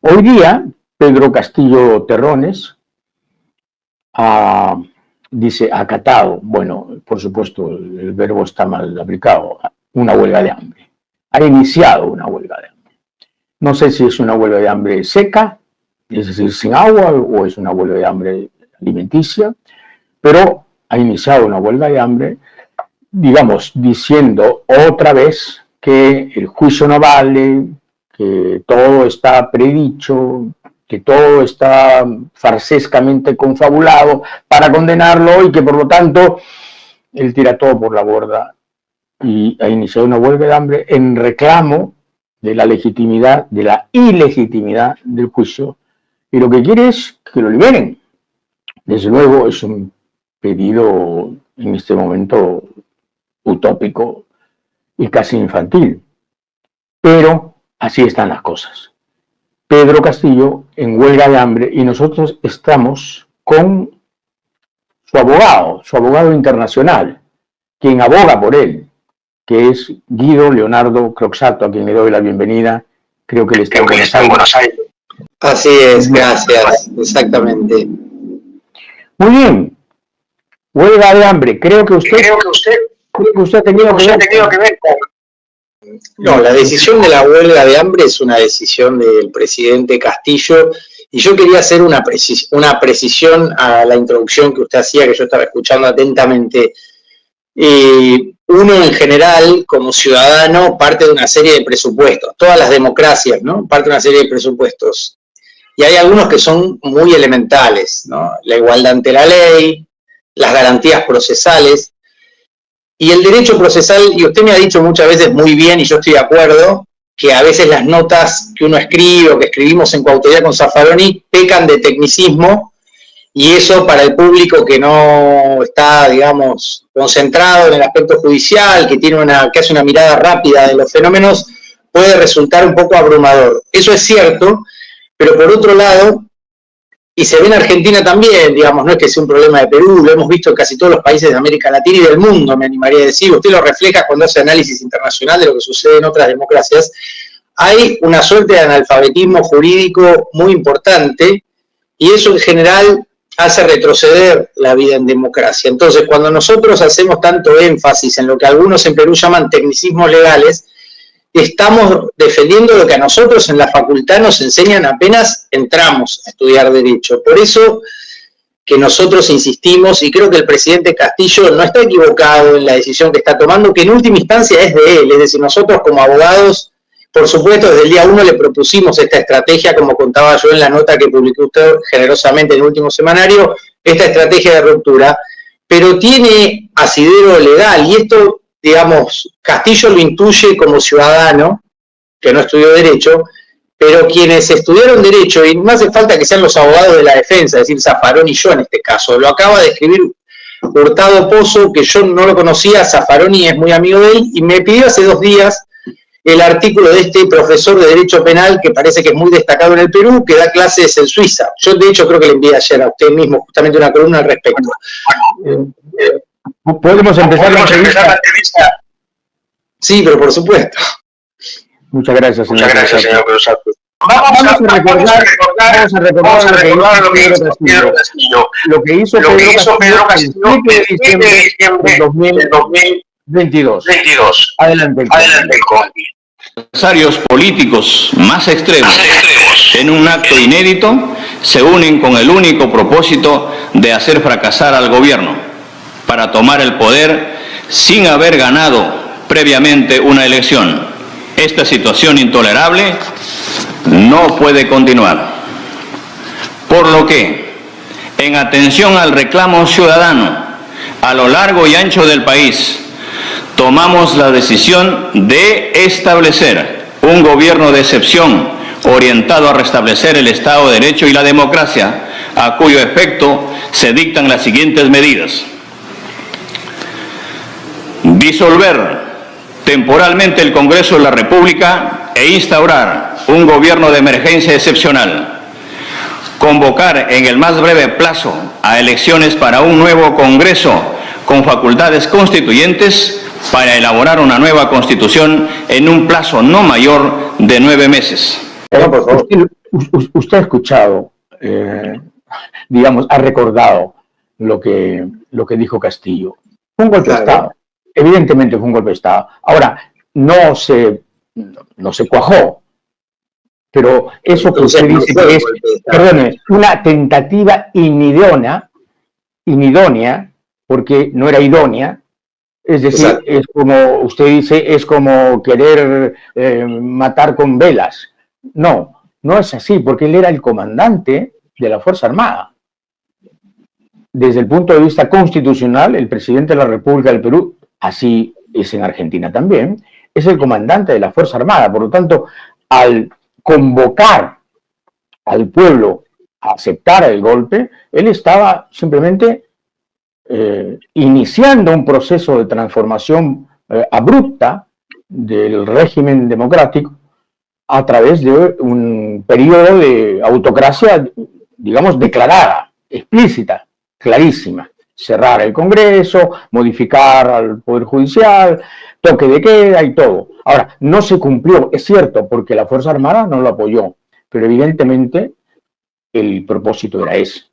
Hoy día, Pedro Castillo Terrones dice acatado, bueno, por supuesto, el verbo está mal aplicado, una huelga de hambre. Ha iniciado una huelga de hambre. No sé si es una huelga de hambre seca, es decir, sin agua, o es una huelga de hambre alimenticia, pero ha iniciado una huelga de hambre, digamos, diciendo otra vez que el juicio no vale, que todo está predicho, que todo está farsescamente confabulado para condenarlo y que por lo tanto él tira todo por la borda y ha iniciado una huelga de hambre en reclamo de la legitimidad, de la ilegitimidad del juicio, y lo que quiere es que lo liberen. Desde luego es un pedido en este momento utópico y casi infantil, pero así están las cosas. Pedro Castillo en huelga de hambre y nosotros estamos con su abogado internacional, quien aboga por él, que es Guido Leonardo Croxatto, a quien le doy la bienvenida. Creo que él está en Buenos Aires. Así es, gracias, exactamente. Muy bien. Huelga de hambre. Creo que usted ha tenido que ver con... No, la decisión de la huelga de hambre es una decisión del presidente Castillo, y yo quería hacer una precisión a la introducción que usted hacía, que yo estaba escuchando atentamente. Uno en general, como ciudadano, parte de una serie de presupuestos. Todas las democracias, ¿no?, parten de una serie de presupuestos. Y hay algunos que son muy elementales, ¿no? La igualdad ante la ley, las garantías procesales. Y el derecho procesal, y usted me ha dicho muchas veces muy bien, y yo estoy de acuerdo, que a veces las notas que uno escribe o que escribimos en coautoría con Zaffaroni pecan de tecnicismo, y eso para el público que no está, digamos, concentrado en el aspecto judicial, que hace una mirada rápida de los fenómenos, puede resultar un poco abrumador. Eso es cierto, pero por otro lado, y se ve en Argentina también, digamos, no es que sea un problema de Perú, lo hemos visto en casi todos los países de América Latina y del mundo, me animaría a decir, usted lo refleja cuando hace análisis internacional de lo que sucede en otras democracias. Hay una suerte de analfabetismo jurídico muy importante, y eso en general hace retroceder la vida en democracia. Entonces, cuando nosotros hacemos tanto énfasis en lo que algunos en Perú llaman tecnicismos legales, estamos defendiendo lo que a nosotros en la facultad nos enseñan apenas entramos a estudiar Derecho. Por eso que nosotros insistimos, y creo que el presidente Castillo no está equivocado en la decisión que está tomando, que en última instancia es de él. Es decir, nosotros como abogados, por supuesto, desde el día 1 le propusimos esta estrategia, como contaba yo en la nota que publicó usted generosamente en el último semanario, esta estrategia de ruptura, pero tiene asidero legal, y esto, digamos, Castillo lo intuye como ciudadano, que no estudió Derecho, pero quienes estudiaron Derecho, y no hace falta que sean los abogados de la defensa, es decir, Zaffaroni y yo en este caso, lo acaba de escribir Hurtado Pozo, que yo no lo conocía, Zaffaroni es muy amigo de él, y me pidió hace 2 días el artículo de este profesor de Derecho Penal, que parece que es muy destacado en el Perú, que da clases en Suiza. Yo, de hecho, creo que le envié ayer a usted mismo justamente una columna al respecto. ¿Podemos empezar la entrevista? Sí, pero por supuesto. Muchas gracias, señor Croxatto. Vamos a recordar lo que hizo Pedro Castillo. Lo que hizo Pedro Castillo el 7 de diciembre de 2022. Adelante. Adversarios políticos más extremos, en un acto inédito, se unen con el único propósito de hacer fracasar al gobierno para tomar el poder sin haber ganado previamente una elección. Esta situación intolerable no puede continuar. Por lo que, en atención al reclamo ciudadano a lo largo y ancho del país, tomamos la decisión de establecer un gobierno de excepción orientado a restablecer el Estado de Derecho y la democracia, a cuyo efecto se dictan las siguientes medidas: disolver temporalmente el Congreso de la República e instaurar un gobierno de emergencia excepcional, convocar en el más breve plazo a elecciones para un nuevo Congreso con facultades constituyentes para elaborar una nueva Constitución en un plazo no mayor de 9 meses. usted ha escuchado, digamos, ha recordado lo que dijo Castillo. Fue un golpe de Estado. Evidentemente fue un golpe de Estado. Ahora, no se cuajó, pero eso que usted dice que es, perdone, una tentativa inidónea, porque no era idónea, es decir, es como usted dice, es como querer matar con velas. No es así, porque él era el comandante de la Fuerza Armada. Desde el punto de vista constitucional, el presidente de la República del Perú, así es en Argentina también, es el comandante de la Fuerza Armada. Por lo tanto, al convocar al pueblo a aceptar el golpe, él estaba simplemente iniciando un proceso de transformación abrupta del régimen democrático a través de un periodo de autocracia, digamos, declarada, explícita, clarísima. Cerrar el Congreso, modificar al Poder Judicial, toque de queda y todo. Ahora, no se cumplió, es cierto, porque la Fuerza Armada no lo apoyó, pero evidentemente el propósito era ese.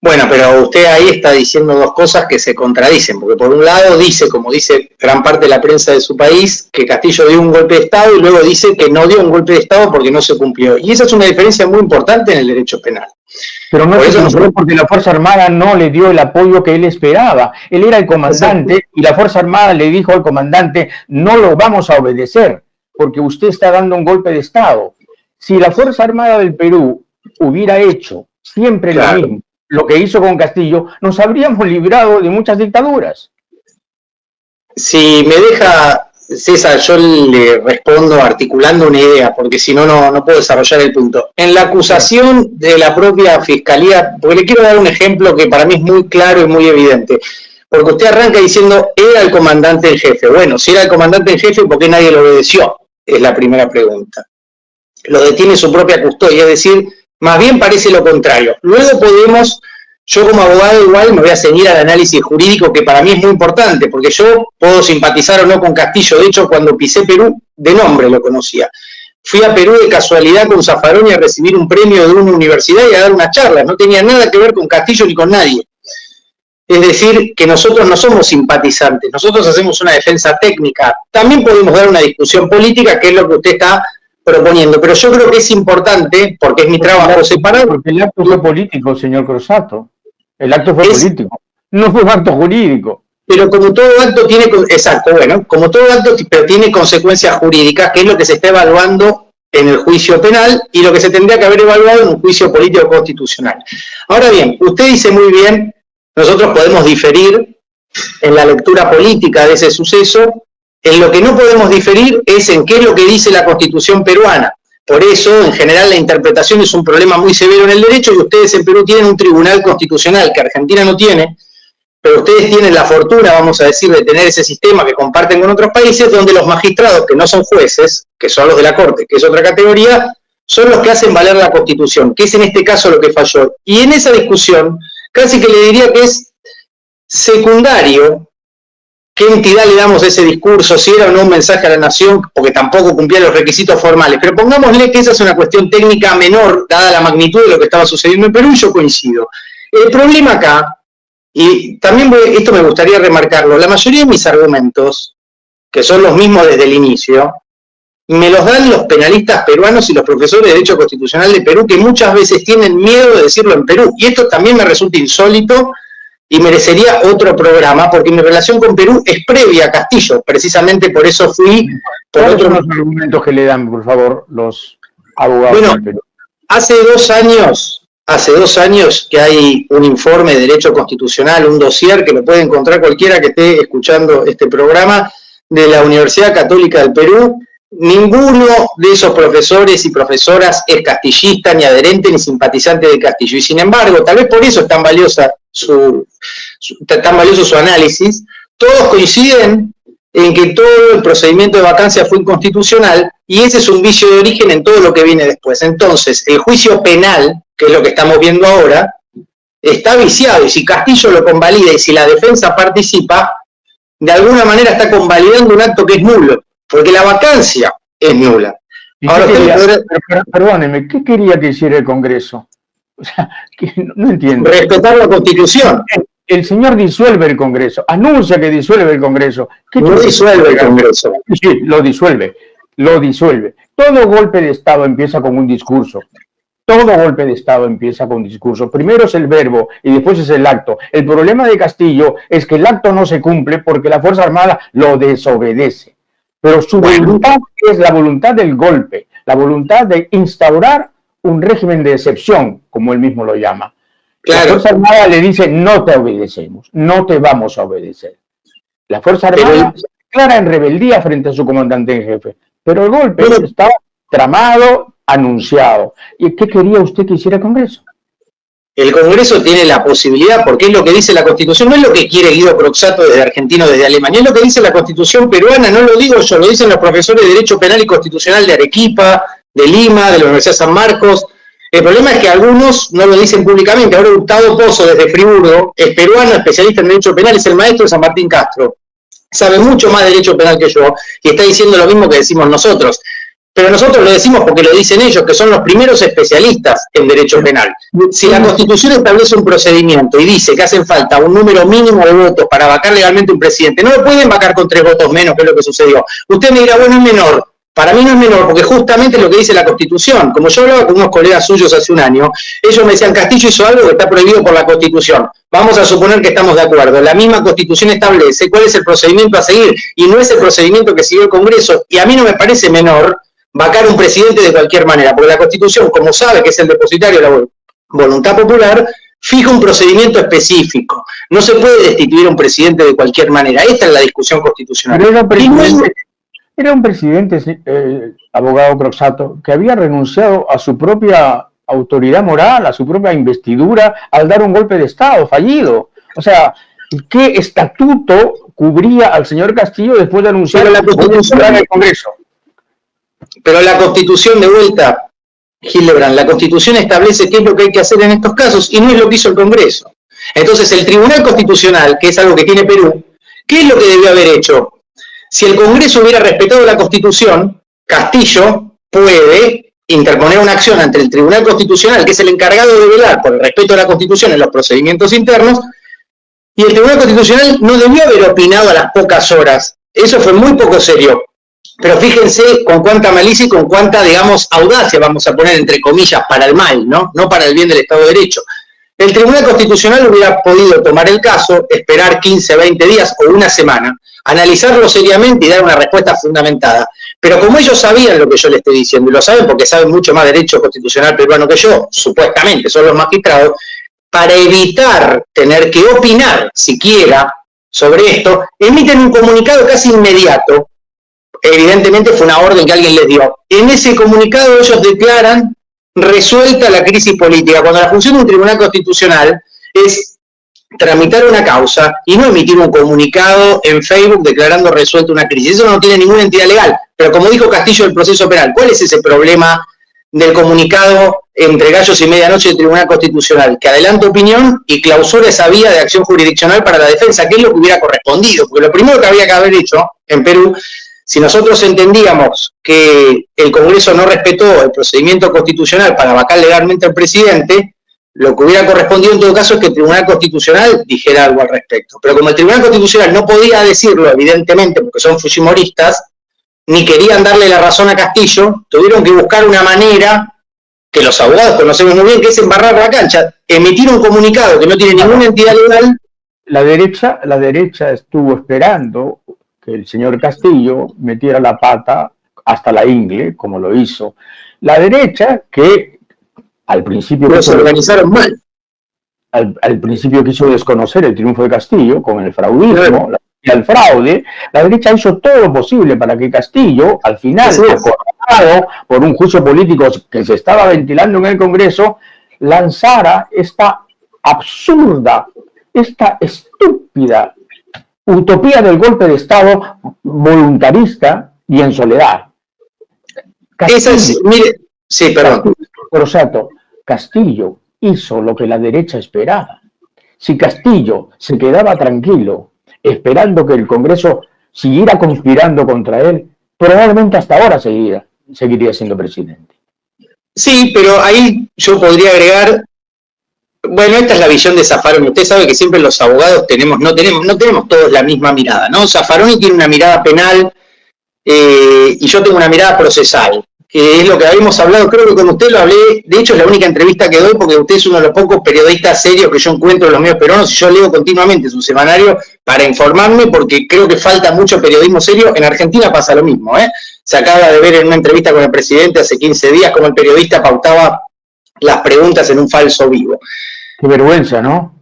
Bueno, pero usted ahí está diciendo dos cosas que se contradicen, porque por un lado dice, como dice gran parte de la prensa de su país, que Castillo dio un golpe de Estado y luego dice que no dio un golpe de Estado porque no se cumplió. Y esa es una diferencia muy importante en el derecho penal. Pero no se cumplió porque la Fuerza Armada no le dio el apoyo que él esperaba. Él era el comandante y la Fuerza Armada le dijo al comandante, no lo vamos a obedecer porque usted está dando un golpe de Estado. Si la Fuerza Armada del Perú hubiera hecho siempre lo mismo, lo que hizo con Castillo, nos habríamos librado de muchas dictaduras. Si me deja, César, yo le respondo articulando una idea, porque si no, no puedo desarrollar el punto. En la acusación de la propia Fiscalía, porque le quiero dar un ejemplo que para mí es muy claro y muy evidente, porque usted arranca diciendo, era el comandante en jefe. Bueno, si era el comandante en jefe, ¿por qué nadie lo obedeció? Es la primera pregunta. Lo detiene su propia custodia, es decir, más bien parece lo contrario. Luego podemos, yo como abogado igual me voy a ceñir al análisis jurídico que para mí es muy importante, porque yo puedo simpatizar o no con Castillo. De hecho, cuando pisé Perú, de nombre lo conocía. Fui a Perú de casualidad con Zaffaroni a recibir un premio de una universidad y a dar una charla. No tenía nada que ver con Castillo ni con nadie. Es decir, que nosotros no somos simpatizantes, nosotros hacemos una defensa técnica. También podemos dar una discusión política, que es lo que usted está proponiendo, pero yo creo que es importante, porque es mi trabajo separar. Porque el acto fue político, señor Cruzatto. El acto fue político, no fue un acto jurídico. Pero como todo acto tiene, exacto, bueno, como todo acto pero tiene consecuencias jurídicas, que es lo que se está evaluando en el juicio penal y lo que se tendría que haber evaluado en un juicio político constitucional. Ahora bien, usted dice muy bien, nosotros podemos diferir en la lectura política de ese suceso. En lo que no podemos diferir es en qué es lo que dice la Constitución peruana. Por eso, en general, la interpretación es un problema muy severo en el derecho y ustedes en Perú tienen un tribunal constitucional que Argentina no tiene, pero ustedes tienen la fortuna, vamos a decir, de tener ese sistema que comparten con otros países, donde los magistrados, que no son jueces, que son los de la Corte, que es otra categoría, son los que hacen valer la Constitución, que es en este caso lo que falló. Y en esa discusión, casi que le diría que es secundario qué entidad le damos a ese discurso, si era o no un mensaje a la nación, porque tampoco cumplía los requisitos formales. Pero pongámosle que esa es una cuestión técnica menor, dada la magnitud de lo que estaba sucediendo en Perú, y yo coincido. El problema acá, y también esto me gustaría remarcarlo, la mayoría de mis argumentos, que son los mismos desde el inicio, me los dan los penalistas peruanos y los profesores de Derecho Constitucional de Perú, que muchas veces tienen miedo de decirlo en Perú. Y esto también me resulta insólito, y merecería otro programa, porque mi relación con Perú es previa a Castillo, precisamente por eso fui... ¿Cuáles son los argumentos que le dan, por favor, los abogados del Perú? Hace dos años que hay un informe de Derecho Constitucional, un dossier que lo puede encontrar cualquiera que esté escuchando este programa, de la Universidad Católica del Perú. Ninguno de esos profesores y profesoras es castillista, ni adherente, ni simpatizante de Castillo. Y sin embargo, tal vez por eso es tan valioso su análisis, todos coinciden en que todo el procedimiento de vacancia fue inconstitucional, y ese es un vicio de origen en todo lo que viene después. Entonces, el juicio penal, que es lo que estamos viendo ahora, está viciado, y si Castillo lo convalida y si la defensa participa, de alguna manera está convalidando un acto que es nulo, porque la vacancia es nula. Ahora perdóneme, ¿qué quería que hiciera el Congreso? O sea, no entiendo. Respetar la Constitución. El señor disuelve el Congreso, anuncia que disuelve el Congreso. No disuelve el Congreso. Sí, lo disuelve. Todo golpe de Estado empieza con un discurso. Todo golpe de Estado empieza con un discurso. Primero es el verbo y después es el acto. El problema de Castillo es que el acto no se cumple porque la Fuerza Armada lo desobedece. Pero su voluntad es la voluntad del golpe, la voluntad de instaurar un régimen de excepción, como él mismo lo llama. Claro. La Fuerza Armada le dice, no te obedecemos, no te vamos a obedecer. La Fuerza Armada se declara en rebeldía frente a su comandante en jefe. Pero el golpe estaba tramado, anunciado. ¿Y qué quería usted que hiciera el Congreso? El Congreso tiene la posibilidad, porque es lo que dice la Constitución, no es lo que quiere Guido Croxatto desde Argentina o desde Alemania, es lo que dice la Constitución peruana, no lo digo yo, lo dicen los profesores de Derecho Penal y Constitucional de Arequipa, de Lima, de la Universidad de San Marcos. El problema es que algunos no lo dicen públicamente. Ahora Gustavo Pozo, desde Friburgo, es peruano, especialista en Derecho Penal, es el maestro de San Martín Castro. Sabe mucho más de Derecho Penal que yo y está diciendo lo mismo que decimos nosotros. Pero nosotros lo decimos porque lo dicen ellos, que son los primeros especialistas en Derecho Penal. Si la Constitución establece un procedimiento y dice que hacen falta un número mínimo de votos para vacar legalmente un presidente, no lo pueden vacar con 3 votos menos, que es lo que sucedió. Usted me dirá, bueno, es menor. Para mí no es menor, porque justamente es lo que dice la Constitución. Como yo hablaba con unos colegas suyos hace un año, ellos me decían, Castillo hizo algo que está prohibido por la Constitución. Vamos a suponer que estamos de acuerdo. La misma Constitución establece cuál es el procedimiento a seguir, y no es el procedimiento que siguió el Congreso. Y a mí no me parece menor vacar un presidente de cualquier manera, porque la Constitución, como sabe que es el depositario de la voluntad popular, fija un procedimiento específico. No se puede destituir a un presidente de cualquier manera. Esta es la discusión constitucional. Era un presidente, abogado Croxatto, que había renunciado a su propia autoridad moral, a su propia investidura, al dar un golpe de Estado fallido. O sea, ¿qué estatuto cubría al señor Castillo después de anunciar la Constitución en el Congreso? Pero la Constitución, de vuelta, Hildebrand, la Constitución establece qué es lo que hay que hacer en estos casos y no es lo que hizo el Congreso. Entonces, el Tribunal Constitucional, que es algo que tiene Perú, ¿qué es lo que debió haber hecho? Si el Congreso hubiera respetado la Constitución, Castillo puede interponer una acción ante el Tribunal Constitucional, que es el encargado de velar por el respeto a la Constitución en los procedimientos internos, y el Tribunal Constitucional no debió haber opinado a las pocas horas. Eso fue muy poco serio. Pero fíjense con cuánta malicia y con cuánta, digamos, audacia, vamos a poner entre comillas, para el mal, ¿no? No para el bien del Estado de Derecho. El Tribunal Constitucional hubiera podido tomar el caso, esperar 15, 20 días o una semana, analizarlo seriamente y dar una respuesta fundamentada. Pero como ellos sabían lo que yo les estoy diciendo, y lo saben porque saben mucho más derecho constitucional peruano que yo, supuestamente, son los magistrados, para evitar tener que opinar siquiera sobre esto, emiten un comunicado casi inmediato. Evidentemente fue una orden que alguien les dio. En ese comunicado ellos declaran resuelta la crisis política, cuando la función de un tribunal constitucional es tramitar una causa y no emitir un comunicado en Facebook declarando resuelta una crisis. Eso no tiene ninguna entidad legal. Pero como dijo Castillo del proceso penal, ¿cuál es ese problema del comunicado entre gallos y medianoche del Tribunal Constitucional? Que adelanta opinión y clausura esa vía de acción jurisdiccional para la defensa, que es lo que hubiera correspondido. Porque lo primero que había que haber hecho en Perú, si nosotros entendíamos que el Congreso no respetó el procedimiento constitucional para vacar legalmente al presidente, lo que hubiera correspondido en todo caso es que el Tribunal Constitucional dijera algo al respecto. Pero como el Tribunal Constitucional no podía decirlo, evidentemente, porque son fujimoristas, ni querían darle la razón a Castillo, tuvieron que buscar una manera, que los abogados conocemos muy bien, que es embarrar la cancha, emitir un comunicado que no tiene ninguna entidad legal. La derecha estuvo esperando que el señor Castillo metiera la pata hasta la ingle, como lo hizo. La derecha, que al principio se organizaron mal. Al principio quiso desconocer el triunfo de Castillo con el fraudismo, el fraude, la derecha hizo todo lo posible para que Castillo, al final, acorralado por un juicio político que se estaba ventilando en el Congreso, lanzara esta absurda, esta estúpida utopía del golpe de Estado voluntarista y en soledad. Castillo hizo lo que la derecha esperaba. Si Castillo se quedaba tranquilo, esperando que el Congreso siguiera conspirando contra él, probablemente hasta ahora seguirá seguiría siendo presidente. Sí, pero ahí yo podría agregar, bueno, esta es la visión de Zaffaroni. Usted sabe que siempre los abogados no tenemos todos la misma mirada, ¿no? Zaffaroni tiene una mirada penal y yo tengo una mirada procesal, que es lo que habíamos hablado, creo que con usted lo hablé, de hecho es la única entrevista que doy porque usted es uno de los pocos periodistas serios que yo encuentro en los medios peruanos y yo leo continuamente su semanario para informarme porque creo que falta mucho periodismo serio. En Argentina pasa lo mismo, ¿eh? Se acaba de ver en una entrevista con el presidente hace 15 días como el periodista pautaba las preguntas en un falso vivo. Qué vergüenza, ¿no?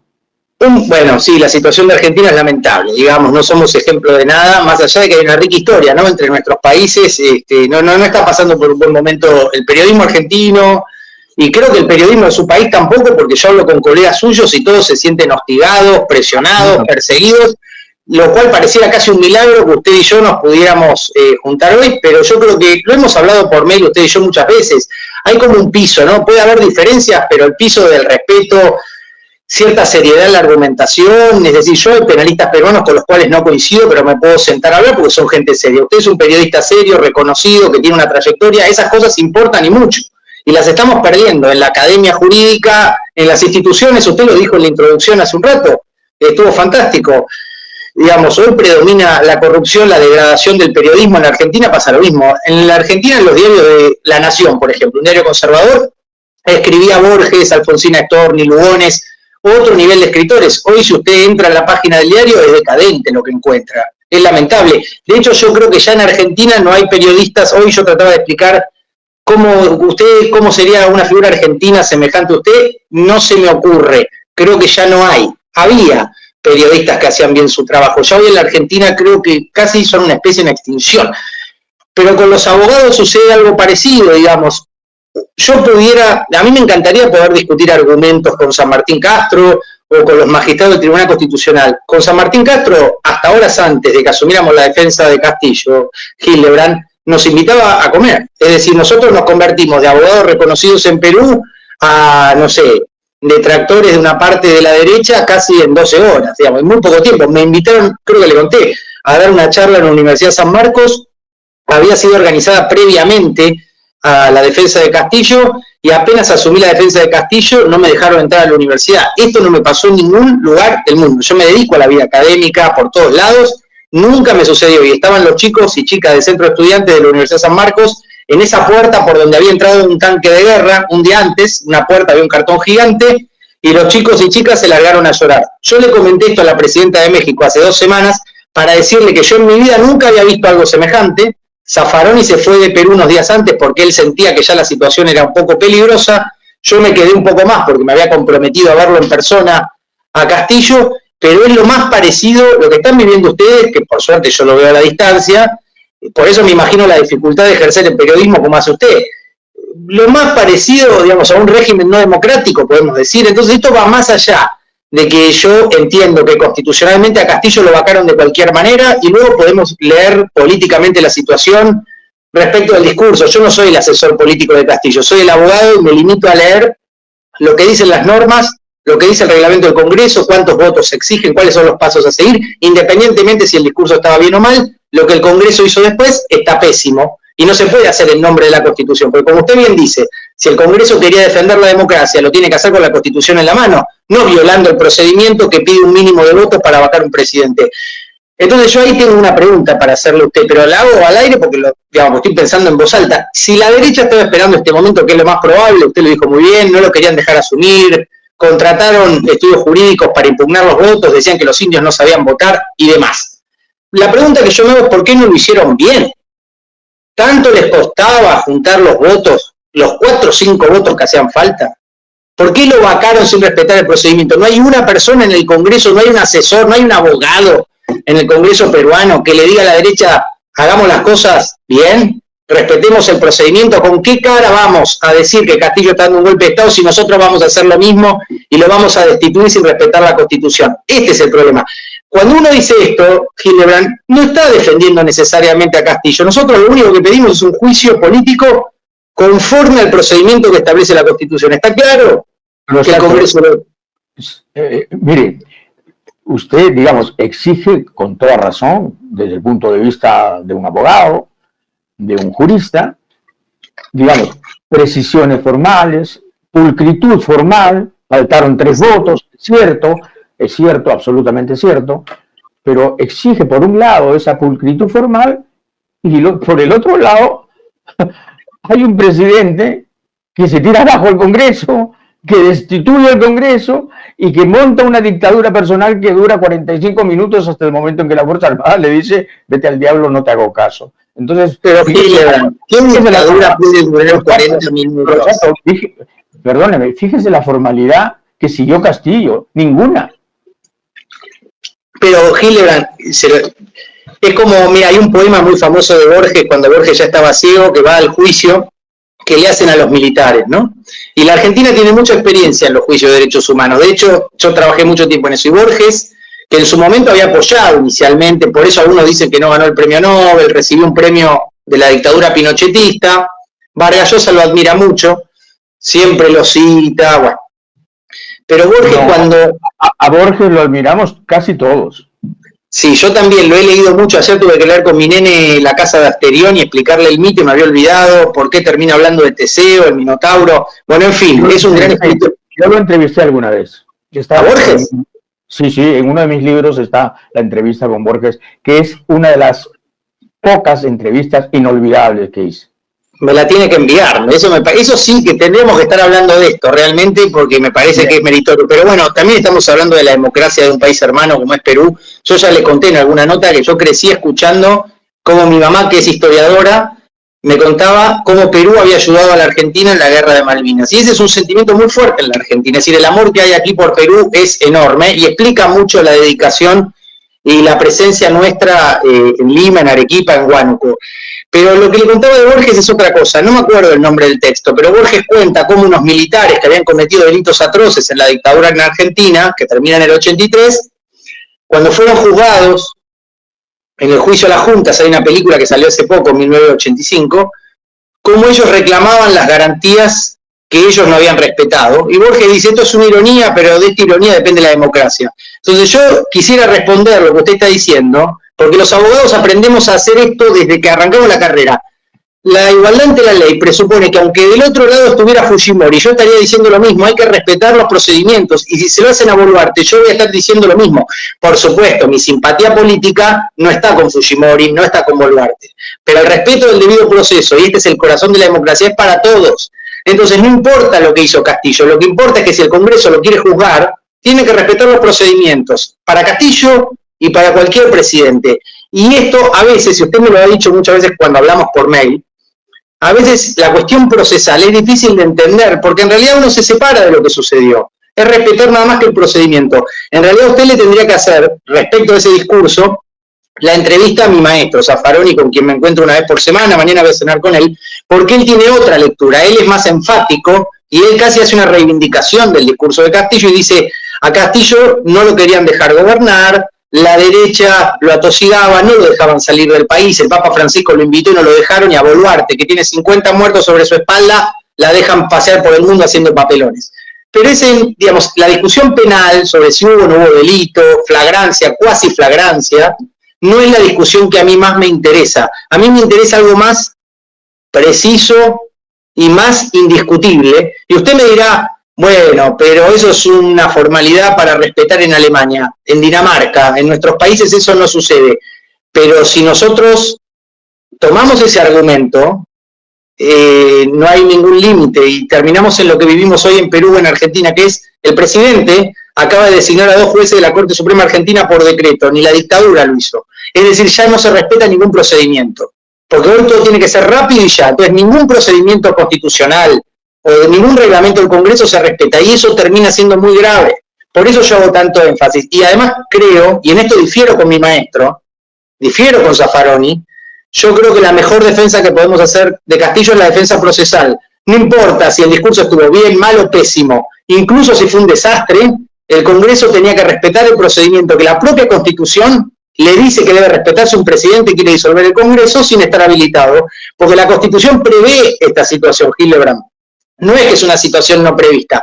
Bueno, sí, la situación de Argentina es lamentable, digamos, no somos ejemplo de nada, más allá de que hay una rica historia, ¿no? Entre nuestros países, no está pasando por un buen momento el periodismo argentino, y creo que el periodismo de su país tampoco, porque yo hablo con colegas suyos y todos se sienten hostigados, presionados, perseguidos, lo cual pareciera casi un milagro que usted y yo nos pudiéramos juntar hoy, pero yo creo que lo hemos hablado por mail usted y yo muchas veces, hay como un piso, ¿no? Puede haber diferencias, pero el piso del respeto, cierta seriedad en la argumentación, es decir, yo hay penalistas peruanos con los cuales no coincido, pero me puedo sentar a hablar porque son gente seria. Usted es un periodista serio, reconocido, que tiene una trayectoria, esas cosas importan y mucho, y las estamos perdiendo en la academia jurídica, en las instituciones, usted lo dijo en la introducción hace un rato, estuvo fantástico. Digamos, hoy predomina la corrupción, la degradación del periodismo. En la Argentina pasa lo mismo. En la Argentina, en los diarios de La Nación, por ejemplo, un diario conservador, escribía Borges, Alfonsina Storni, Lugones, otro nivel de escritores. Hoy, si usted entra en la página del diario, es decadente lo que encuentra. Es lamentable. De hecho, yo creo que ya en Argentina no hay periodistas. Hoy yo trataba de explicar cómo sería una figura argentina semejante a usted. No se me ocurre. Creo que ya no hay. Había periodistas que hacían bien su trabajo. Ya hoy en la Argentina creo que casi son una especie en extinción. Pero con los abogados sucede algo parecido, digamos. A mí me encantaría poder discutir argumentos con San Martín Castro o con los magistrados del Tribunal Constitucional. Con San Martín Castro, hasta horas antes de que asumiéramos la defensa de Castillo, Hildebrand nos invitaba a comer. Es decir, nosotros nos convertimos de abogados reconocidos en Perú a, no sé, detractores de una parte de la derecha casi en 12 horas, digamos, en muy poco tiempo. Me invitaron, creo que le conté, a dar una charla en la Universidad San Marcos. Había sido organizada previamente a la defensa de Castillo y apenas asumí la defensa de Castillo no me dejaron entrar a la universidad. Esto no me pasó en ningún lugar del mundo. Yo me dedico a la vida académica por todos lados, nunca me sucedió. Y estaban los chicos y chicas del centro de estudiantes de la Universidad San Marcos en esa puerta por donde había entrado un tanque de guerra un día antes, una puerta, había un cartón gigante, y los chicos y chicas se largaron a llorar. Yo le comenté esto a la presidenta de México hace 2 semanas para decirle que yo en mi vida nunca había visto algo semejante. Zaffaroni se fue de Perú unos días antes porque él sentía que ya la situación era un poco peligrosa. Yo me quedé un poco más porque me había comprometido a verlo en persona a Castillo, pero es lo más parecido, lo que están viviendo ustedes, que por suerte yo lo veo a la distancia, por eso me imagino la dificultad de ejercer el periodismo como hace usted. Lo más parecido, digamos, a un régimen no democrático, podemos decir. Entonces esto va más allá de que yo entiendo que constitucionalmente a Castillo lo vacaron de cualquier manera y luego podemos leer políticamente la situación respecto del discurso. Yo no soy el asesor político de Castillo, soy el abogado y me limito a leer lo que dicen las normas, lo que dice el reglamento del Congreso, cuántos votos se exigen, cuáles son los pasos a seguir, independientemente si el discurso estaba bien o mal. Lo que el Congreso hizo después está pésimo y no se puede hacer en nombre de la Constitución, porque como usted bien dice, si el Congreso quería defender la democracia, lo tiene que hacer con la Constitución en la mano, no violando el procedimiento que pide un mínimo de votos para vacar un presidente. Entonces yo ahí tengo una pregunta para hacerle a usted, pero la hago al aire porque estoy pensando en voz alta. Si la derecha estaba esperando este momento, que es lo más probable, usted lo dijo muy bien, no lo querían dejar asumir, contrataron estudios jurídicos para impugnar los votos, decían que los indios no sabían votar y demás. La pregunta que yo me hago es ¿por qué no lo hicieron bien? ¿Tanto les costaba juntar los votos, los 4 o 5 votos que hacían falta? ¿Por qué lo vacaron sin respetar el procedimiento? No hay una persona en el Congreso, no hay un asesor, no hay un abogado en el Congreso peruano que le diga a la derecha, hagamos las cosas bien, respetemos el procedimiento. ¿Con qué cara vamos a decir que Castillo está dando un golpe de Estado si nosotros vamos a hacer lo mismo y lo vamos a destituir sin respetar la Constitución? Este es el problema. Cuando uno dice esto, Hildebrand no está defendiendo necesariamente a Castillo. Nosotros lo único que pedimos es un juicio político conforme al procedimiento que establece la Constitución. ¿Está claro? Que el Congreso mire, usted, digamos, exige con toda razón, desde el punto de vista de un abogado, de un jurista, digamos, precisiones formales, pulcritud formal, faltaron 3 votos, es cierto, absolutamente cierto, pero exige por un lado esa pulcritud formal y por el otro lado hay un presidente que se tira abajo el Congreso, que destituye el Congreso y que monta una dictadura personal que dura 45 minutos hasta el momento en que la Fuerza Armada le dice, vete al diablo, no te hago caso. Entonces, pero ¿qué dictadura puede durar 40 minutos? Perdóneme, fíjese la formalidad que siguió Castillo, ninguna. Pero Hildebrand, es como, mira, hay un poema muy famoso de Borges, cuando Borges ya estaba ciego, que va al juicio que le hacen a los militares, ¿no? Y la Argentina tiene mucha experiencia en los juicios de derechos humanos. De hecho, yo trabajé mucho tiempo en eso. Y Borges, que en su momento había apoyado inicialmente, por eso algunos dicen que no ganó el premio Nobel, recibió un premio de la dictadura pinochetista. Vargas Llosa lo admira mucho, siempre lo cita, bueno. Pero Borges cuando... A Borges lo admiramos casi todos. Sí, yo también lo he leído mucho. Ayer tuve que leer con mi nene La Casa de Asterión y explicarle el mito y me había olvidado por qué termina hablando de Teseo, el Minotauro. Bueno, en fin, es un gran escritor. Yo lo entrevisté alguna vez. ¿A Borges? Sí, en uno de mis libros está la entrevista con Borges, que es una de las pocas entrevistas inolvidables que hice. Me la tiene que enviar. Eso sí que tendríamos que estar hablando de esto realmente porque me parece que es meritorio. Pero bueno, también estamos hablando de la democracia de un país hermano como es Perú. Yo ya le conté en alguna nota que yo crecí escuchando cómo mi mamá, que es historiadora, me contaba cómo Perú había ayudado a la Argentina en la guerra de Malvinas. Y ese es un sentimiento muy fuerte en la Argentina. Es decir, el amor que hay aquí por Perú es enorme y explica mucho la dedicación y la presencia nuestra en Lima, en Arequipa, en Huánuco. Pero lo que le contaba de Borges es otra cosa, no me acuerdo el nombre del texto, pero Borges cuenta cómo unos militares que habían cometido delitos atroces en la dictadura en Argentina, que termina en el 83, cuando fueron juzgados en el juicio a las juntas, hay una película que salió hace poco, en 1985, cómo ellos reclamaban las garantías que ellos no habían respetado. Y Borges dice, esto es una ironía, pero de esta ironía depende la democracia. Entonces yo quisiera responder lo que usted está diciendo, porque los abogados aprendemos a hacer esto desde que arrancamos la carrera. La igualdad ante la ley presupone que aunque del otro lado estuviera Fujimori, yo estaría diciendo lo mismo, hay que respetar los procedimientos, y si se lo hacen a Boluarte, yo voy a estar diciendo lo mismo. Por supuesto, mi simpatía política no está con Fujimori, no está con Boluarte, pero el respeto del debido proceso, y este es el corazón de la democracia, es para todos. Entonces no importa lo que hizo Castillo, lo que importa es que si el Congreso lo quiere juzgar, tiene que respetar los procedimientos, para Castillo y para cualquier presidente. Y esto a veces, si usted me lo ha dicho muchas veces cuando hablamos por mail, a veces la cuestión procesal es difícil de entender, porque en realidad uno se separa de lo que sucedió. Es respetar nada más que el procedimiento. En realidad usted le tendría que hacer, respecto a ese discurso, la entrevista a mi maestro, Zaffaroni, con quien me encuentro una vez por semana, mañana voy a cenar con él, porque él tiene otra lectura, él es más enfático, y él casi hace una reivindicación del discurso de Castillo, y dice, a Castillo no lo querían dejar gobernar, la derecha lo atosigaba, no lo dejaban salir del país, el Papa Francisco lo invitó y no lo dejaron, y a Boluarte, que tiene 50 muertos sobre su espalda, la dejan pasear por el mundo haciendo papelones. Pero ese, digamos, la discusión penal sobre si hubo o no hubo delito, flagrancia, cuasi flagrancia, no es la discusión que a mí más me interesa. A mí me interesa algo más preciso y más indiscutible. Y usted me dirá, bueno, pero eso es una formalidad para respetar en Alemania, en Dinamarca, en nuestros países eso no sucede. Pero si nosotros tomamos ese argumento, no hay ningún límite y terminamos en lo que vivimos hoy en Perú o en Argentina, que es el presidente acaba de designar a 2 jueces de la Corte Suprema Argentina por decreto, ni la dictadura lo hizo. Es decir, ya no se respeta ningún procedimiento, porque hoy todo tiene que ser rápido y ya. Entonces ningún procedimiento constitucional o de ningún reglamento del Congreso se respeta, y eso termina siendo muy grave. Por eso yo hago tanto énfasis. Y además creo, y en esto difiero con mi maestro, difiero con Zaffaroni, yo creo que la mejor defensa que podemos hacer de Castillo es la defensa procesal. No importa si el discurso estuvo bien, mal o pésimo, incluso si fue un desastre, el Congreso tenía que respetar el procedimiento que la propia Constitución le dice que debe respetarse un presidente que quiere disolver el Congreso sin estar habilitado, porque la Constitución prevé esta situación, Hildebrand. No es que es una situación no prevista.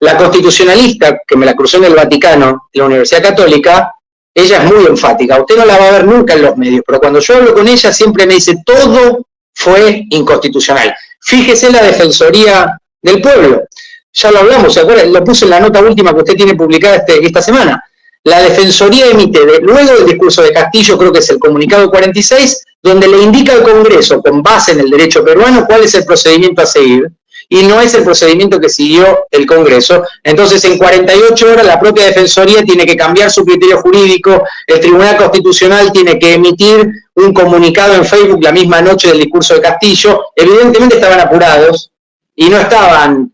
La constitucionalista, que me la cruzó en el Vaticano, en la Universidad Católica, ella es muy enfática. Usted no la va a ver nunca en los medios, pero cuando yo hablo con ella siempre me dice todo fue inconstitucional. Fíjese la Defensoría del Pueblo. Ya lo hablamos, ¿se acuerdan? Lo puse en la nota última que usted tiene publicada esta semana. La Defensoría emite, luego del discurso de Castillo, creo que es el comunicado 46, donde le indica al Congreso, con base en el derecho peruano, cuál es el procedimiento a seguir, y no es el procedimiento que siguió el Congreso. Entonces, en 48 horas, la propia Defensoría tiene que cambiar su criterio jurídico, el Tribunal Constitucional tiene que emitir un comunicado en Facebook la misma noche del discurso de Castillo. Evidentemente estaban apurados y no estaban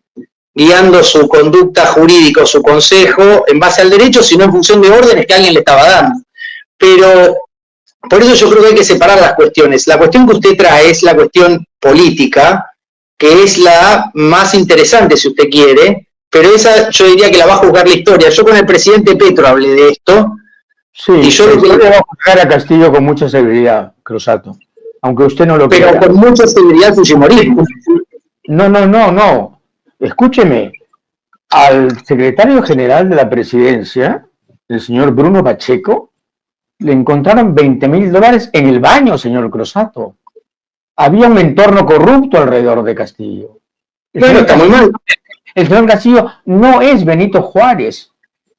guiando su conducta jurídica o su consejo en base al derecho, sino en función de órdenes que alguien le estaba dando. Pero por eso yo creo que hay que separar las cuestiones. La cuestión que usted trae es la cuestión política, que es la más interesante si usted quiere, pero esa yo diría que la va a juzgar la historia. Yo con el presidente Petro hablé de esto. Sí, y yo le voy a juzgar a Castillo con mucha severidad, Crosato, aunque usted no lo quiera. Pero con mucha severidad fujimorismo. No. Escúcheme, al secretario general de la presidencia, el señor Bruno Pacheco, le encontraron $20.000 en el baño, señor Crosato. Había un entorno corrupto alrededor de Castillo. Bueno, está muy mal. El señor Castillo no es Benito Juárez.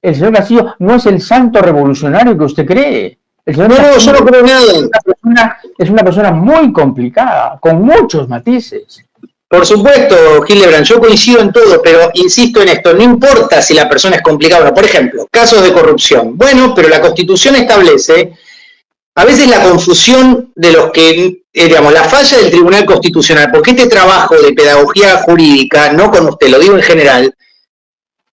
El señor Castillo no es el santo revolucionario que usted cree. El señor Castillo yo no creo nada. Es una persona muy complicada, con muchos matices. Por supuesto, Hildebrand, yo coincido en todo, pero insisto en esto, no importa si la persona es complicada o no. Por ejemplo, casos de corrupción. Bueno, pero la Constitución establece a veces la confusión de los que, digamos, la falla del Tribunal Constitucional, porque este trabajo de pedagogía jurídica, no con usted, lo digo en general,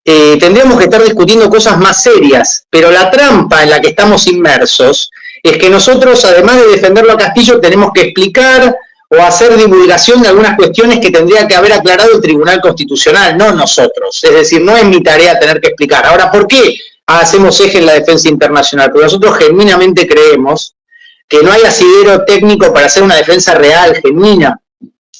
tendríamos que estar discutiendo cosas más serias, pero la trampa en la que estamos inmersos es que nosotros, además de defenderlo a Castillo, tenemos que explicar o hacer divulgación de algunas cuestiones que tendría que haber aclarado el Tribunal Constitucional, no nosotros. Es decir, no es mi tarea tener que explicar. Ahora, ¿por qué hacemos eje en la defensa internacional? Porque nosotros genuinamente creemos que no hay asidero técnico para hacer una defensa real, genuina,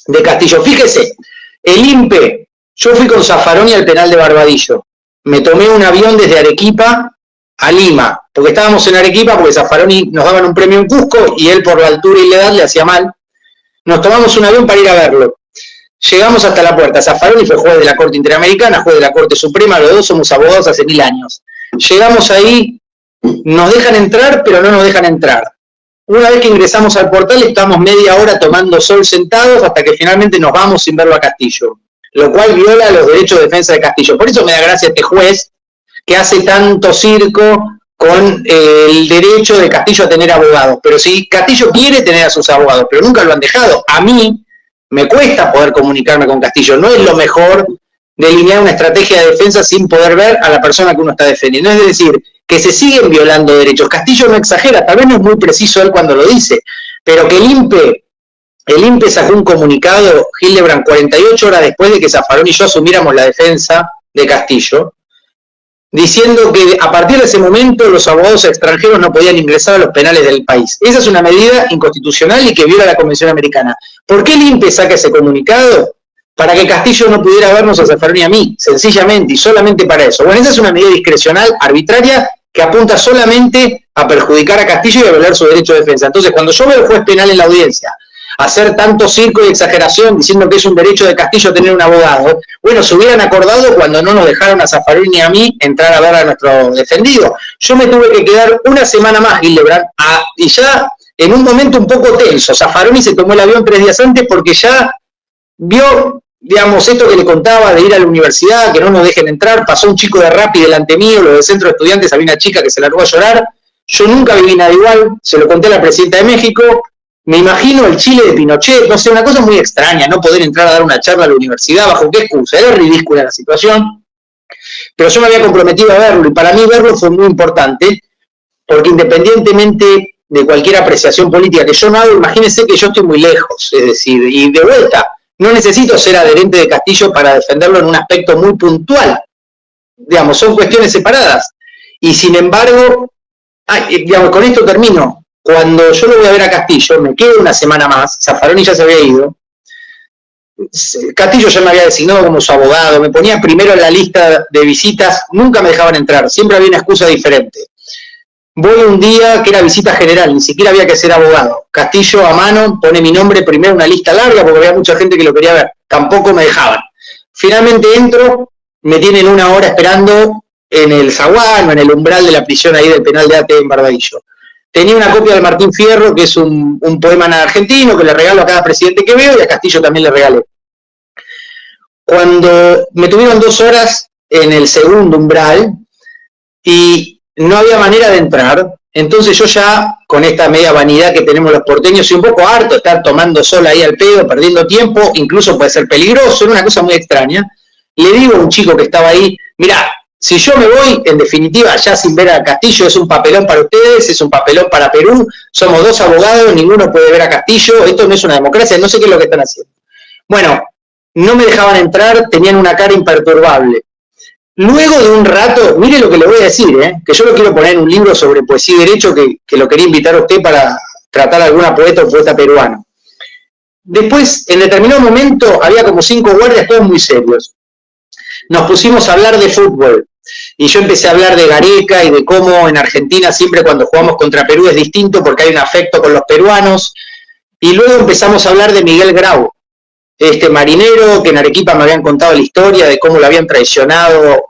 de Castillo. Fíjese, el INPE, yo fui con Zaffaroni al penal de Barbadillo. Me tomé un avión desde Arequipa a Lima, porque estábamos en Arequipa, porque Zaffaroni nos daban un premio en Cusco y él por la altura y la edad le hacía mal. Nos tomamos un avión para ir a verlo. Llegamos hasta la puerta. Zaffaroni fue juez de la Corte Interamericana, juez de la Corte Suprema, los dos somos abogados hace 1000 años. Llegamos ahí, nos dejan entrar, pero no nos dejan entrar. Una vez que ingresamos al portal, estamos media hora tomando sol sentados hasta que finalmente nos vamos sin verlo a Castillo, lo cual viola los derechos de defensa de Castillo. Por eso me da gracia este juez que hace tanto circo con el derecho de Castillo a tener abogados. Pero si Castillo quiere tener a sus abogados, pero nunca lo han dejado, a mí me cuesta poder comunicarme con Castillo. No es lo mejor delinear una estrategia de defensa sin poder ver a la persona que uno está defendiendo. Es decir, que se siguen violando derechos. Castillo no exagera, tal vez no es muy preciso él cuando lo dice, pero que el INPE sacó un comunicado, Hildebrand, 48 horas después de que Zaffaroni y yo asumiéramos la defensa de Castillo, diciendo que a partir de ese momento los abogados extranjeros no podían ingresar a los penales del país. Esa es una medida inconstitucional y que viola la Convención Americana. ¿Por qué el INPE saca ese comunicado? Para que Castillo no pudiera vernos a Zaffaroni y a mí, sencillamente y solamente para eso. Bueno, esa es una medida discrecional, arbitraria, que apunta solamente a perjudicar a Castillo y a violar su derecho de defensa. Entonces, cuando yo veo al juez penal en la audiencia hacer tanto circo y exageración diciendo que es un derecho de Castillo tener un abogado, bueno, se hubieran acordado cuando no nos dejaron a Zaffaroni ni a mí entrar a ver a nuestro defendido. Yo me tuve que quedar una semana más, Hildebrand, y ya en un momento un poco tenso. Zaffaroni se tomó el avión 3 días antes porque ya vio, digamos, esto que le contaba de ir a la universidad, que no nos dejen entrar. Pasó un chico de Rappi delante mío, lo del centro de estudiantes, había una chica que se largó a llorar. Yo nunca viví nada igual, se lo conté a la presidenta de México. Me imagino el Chile de Pinochet, no sé, una cosa muy extraña, no poder entrar a dar una charla a la universidad, ¿bajo qué excusa? Era ridícula la situación, pero yo me había comprometido a verlo, y para mí verlo fue muy importante, porque independientemente de cualquier apreciación política que yo no hago, imagínense que yo estoy muy lejos, es decir, y de vuelta, no necesito ser adherente de Castillo para defenderlo en un aspecto muy puntual, digamos, son cuestiones separadas, y sin embargo, digamos, con esto termino. Cuando yo lo voy a ver a Castillo, me quedo una semana más, Zaffaroni ya se había ido, Castillo ya me había designado como su abogado, me ponía primero en la lista de visitas, nunca me dejaban entrar, siempre había una excusa diferente. voy un día que era visita general, ni siquiera había que ser abogado. Castillo a mano pone mi nombre primero en una lista larga porque había mucha gente que lo quería ver. Tampoco me dejaban. Finalmente entro, me tienen 1 hora esperando en el zaguán o en el umbral de la prisión ahí del penal de Ate en Barbadillo. Tenía una copia de Martín Fierro, que es un poema argentino que le regalo a cada presidente que veo, y a Castillo también le regalé. Cuando me tuvieron 2 horas en el segundo umbral y no había manera de entrar, entonces yo ya, con esta media vanidad que tenemos los porteños, soy un poco harto de estar tomando sol ahí al pedo, perdiendo tiempo, incluso puede ser peligroso, era una cosa muy extraña. Le digo a un chico que estaba ahí, mirá, si yo me voy, en definitiva, ya sin ver a Castillo, es un papelón para ustedes, es un papelón para Perú, somos 2 abogados, ninguno puede ver a Castillo, esto no es una democracia, no sé qué es lo que están haciendo. Bueno, no me dejaban entrar, tenían una cara imperturbable. Luego de un rato, mire lo que le voy a decir, que yo lo quiero poner en un libro sobre poesía y derecho que lo quería invitar a usted para tratar a alguna poeta o poeta peruano. Después, en determinado momento, había como 5 guardias, todos muy serios. Nos pusimos a hablar de fútbol y yo empecé a hablar de Gareca y de cómo en Argentina siempre cuando jugamos contra Perú es distinto porque hay un afecto con los peruanos. Y luego empezamos a hablar de Miguel Grau, este marinero que en Arequipa me habían contado la historia de cómo lo habían traicionado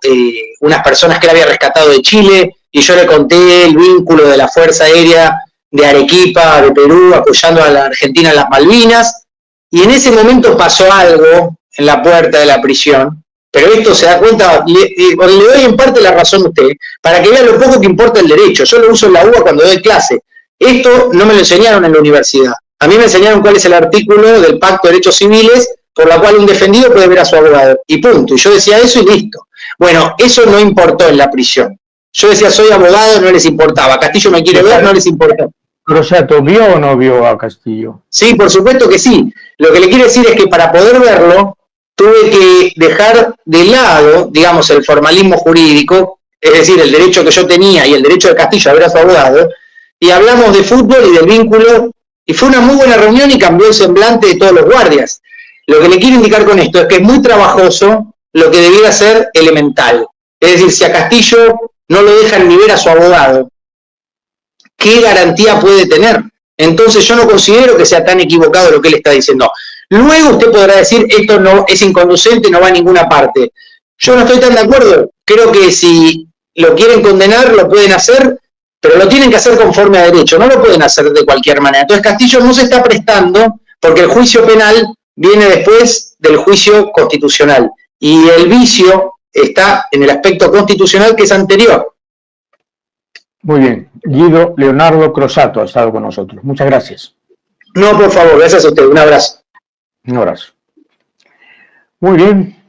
unas personas que él había rescatado de Chile, y yo le conté el vínculo de la Fuerza Aérea de Arequipa, de Perú, apoyando a la Argentina en las Malvinas, y en ese momento pasó algo en la puerta de la prisión, pero esto se da cuenta, le doy en parte la razón a usted, para que vea lo poco que importa el derecho. Yo lo uso en la UBA cuando doy clase. Esto no me lo enseñaron en la universidad. A mí me enseñaron cuál es el artículo del Pacto de Derechos Civiles por la cual un defendido puede ver a su abogado. Y punto. Y yo decía eso y listo. Bueno, eso no importó en la prisión. Yo decía, soy abogado, no les importaba. Castillo me quiere ver, no les importó. Crosato, ¿vio o no vio a Castillo? Sí, por supuesto que sí. Lo que le quiero decir es que para poder verlo, tuve que dejar de lado, digamos, el formalismo jurídico, es decir, el derecho que yo tenía y el derecho de Castillo a ver a su abogado, y hablamos de fútbol y del vínculo. Y fue una muy buena reunión y cambió el semblante de todos los guardias. Lo que le quiero indicar con esto es que es muy trabajoso lo que debiera ser elemental. Es decir, si a Castillo no lo dejan ni ver a su abogado, ¿qué garantía puede tener? Entonces yo no considero que sea tan equivocado lo que él está diciendo. Luego usted podrá decir, esto no es inconducente, no va a ninguna parte. Yo no estoy tan de acuerdo. Creo que si lo quieren condenar, lo pueden hacer, pero lo tienen que hacer conforme a derecho, no lo pueden hacer de cualquier manera. Entonces Castillo no se está prestando porque el juicio penal viene después del juicio constitucional y el vicio está en el aspecto constitucional que es anterior. Muy bien. Guido Leonardo Crosato ha estado con nosotros. Muchas gracias. No, por favor, gracias a usted. Un abrazo. Un abrazo. Muy bien.